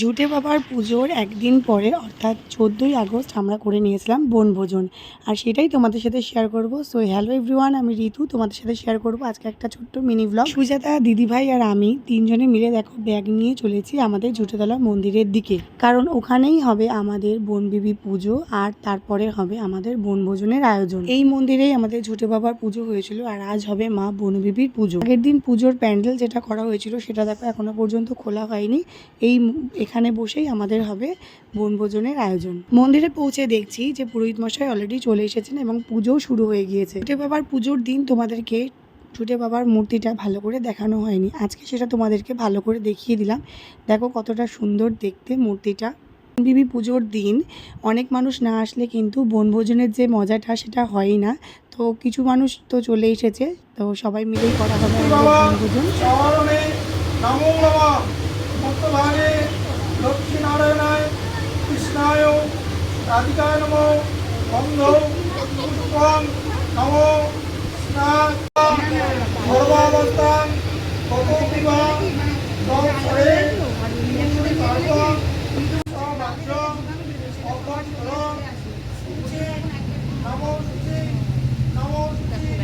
ঝুটে বাবার পুজোর একদিন পরে অর্থাৎ 14ই আগস্ট আমরা করে নিয়েছিলাম বনভোজন, আর সেটাই তোমাদের সাথে শেয়ার করব। সো হ্যালো এভরিওয়ান, আমি ঋতু তোমাদের সাথে শেয়ার করব আজকে একটা ছোট্ট মিনি ব্লগ। সুজাতা, দিদিভাই আর আমি তিনজনে মিলে দেখো ব্যাগ নিয়ে চলেছি আমাদের ঝুটেতলা মন্দিরের দিকে, কারণ ওখানেই হবে আমাদের বনবিবি পুজো আর তারপরে হবে আমাদের বনভোজনের আয়োজন। এই মন্দিরেই আমাদের ঝুটে বাবার পুজো হয়েছিল আর আজ হবে মা বনবিবির পুজো। আগের দিন পুজোর প্যান্ডেল যেটা করা হয়েছিল সেটা দেখো এখনো পর্যন্ত খোলা হয়নি। এখানে বসেই আমাদের হবে বনভোজনের আয়োজন। মন্দিরে পৌঁছে দেখছি যে পুরোহিত মশাই অলরেডি চলে এসেছেন এবং পুজোও শুরু হয়ে গিয়েছে। ঝুটে বাবার পুজোর দিন তোমাদেরকে ঝুটে বাবার মূর্তিটা ভালো করে দেখানো হয়নি, আজকে সেটা তোমাদেরকে ভালো করে দেখিয়ে দিলাম। দেখো কতটা সুন্দর দেখতে মূর্তিটা। বনবিবি পুজোর দিন অনেক মানুষ না আসলে কিন্তু বনভোজনের যে মজাটা সেটা হয়ই না। তো কিছু মানুষ তো চলে এসেছে, তো সবাই মিলেই করা হবে বনভোজন। মত্তভাগে লক্ষ্মীনারায়ণায় কৃষ্ণায় রাধিকায় নমো বন্ধৌ পুষ্পং নমো স্নান সর্বাবস্থান ততোপিবা তৎসরে মুক্তি পার্বণ সবাজ্যং অভ্যন্তরং শুচি নমো শুচি নমো শুচি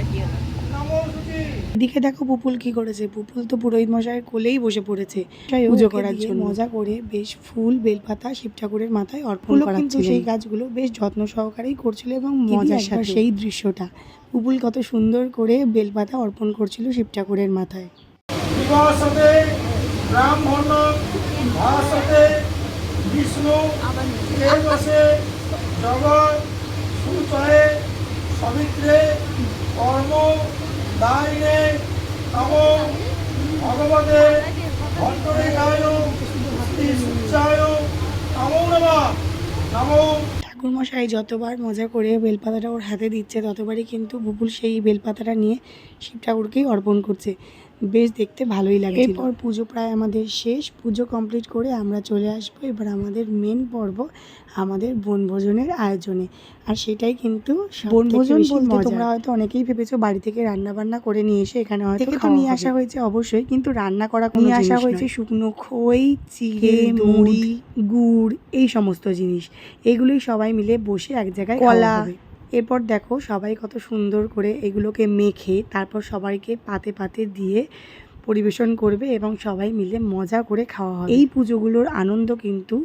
নমো শুচি। এদিকে দেখো পুপুল কি করেছে। পুপুল তো পুরোহিত মশাইয়ের কোলেই বসে পড়েছে পুজো করার জন্য। মজা করে বেশ ফুল বেলপাতা শিব ঠাকুরের মাথায় অর্পণ করা, কিন্তু সেই কাজগুলো বেশ যত্ন সহকারেই করছিল এবং মজার সাথে সেই দৃশ্যটা পুপুল কত সুন্দর করে বেলপাতা অর্পণ করছিল শিব ঠাকুরের মাথায়। বিভাসতে ব্রাহ্মণ ভাসতে বিষ্ণু তেজসে জগৎ সুচয়ে সবিত্রে কর্ম দায়িনে নমো ভগবতে ভট্টরেখায় সূর্যায় নমো নমঃ নমো। ঠাকুরমশাই যতবার মজা করে বেলপাতাটা ওর হাতে দিচ্ছে ততবারই কিন্তু বুবুল সেই বেলপাতাটা নিয়ে শিব ঠাকুরকেই অর্পণ করছে। বেশ দেখতে ভালোই লাগে। এরপর পুজো প্রায় আমাদের শেষ। পুজো কমপ্লিট করে আমরা চলে আসবো এবার আমাদের মেন পর্ব, আমাদের বনভোজনের আয়োজনে। আর সেটাই কিন্তু বনভোজন বলতে তোমরা হয়তো অনেকেই ভেবেছো বাড়ি থেকে রান্না বান্না করে নিয়ে এসে এখানে হয়তো নিয়ে আসা হয়েছে, অবশ্যই, কিন্তু রান্না করা নিয়ে আসা হয়েছে শুকনো খই, চিড়ে, মুড়ি, গুড়, এই সমস্ত জিনিস। এগুলোই সবাই মিলে বসে এক জায়গায় কলা। এরপর দেখো সবাই কত সুন্দর করে এগুলোকে মেখে তারপর সবাইকে পাতে পাতে দিয়ে পরিবেশন করবে এবং সবাই মিলে মজা করে খাওয়া হবে। এই পুজোগুলোর আনন্দ কিন্তু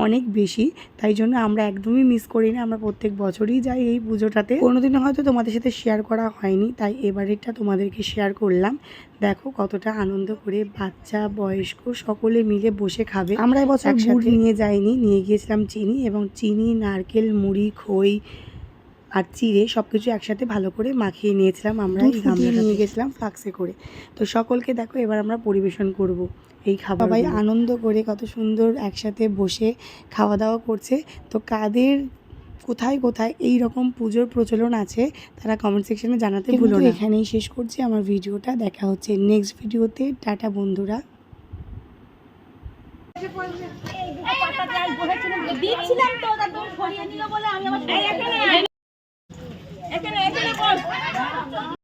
অনেক বেশি, তাই জন্য আমরা একদমই মিস করি না। আমরা প্রত্যেক বছরই যাই এই পুজোটাতে। কোনোদিনও হয়তো তোমাদের সাথে শেয়ার করা হয়নি, তাই এবারেরটা তোমাদেরকে শেয়ার করলাম। দেখো কতটা আনন্দ করে বাচ্চা বয়স্ক সকলে মিলে বসে খাবে। আমরা এবছর গুড় নিয়ে যাইনি, নিয়ে গিয়েছিলাম চিনি, এবং চিনি, নারকেল, মুড়ি, খই আর চিড়ে সব কিছু একসাথে ভালো করে মাখিয়ে নিয়েছিলাম। আমরা এই গামলাটা নিয়ে গেছিলাম ফ্লাক্সে করে। তো সকলকে দেখো এবার আমরা পরিবেশন করব এই খাবার। সবাই আনন্দ করে কত সুন্দর একসাথে বসে খাওয়া দাওয়া করছে। তো কাদের কোথায় কোথায় এই রকম পুজোর প্রচলন আছে তারা কমেন্ট সেকশনে জানাতে ভুলো না। এখানেই শেষ করছি আমার ভিডিওটা, দেখা হচ্ছে নেক্সট ভিডিওতে। টাটা বন্ধুরা। দিচ্ছিলাম তো, সরিয়ে নিল বলে আমি আবার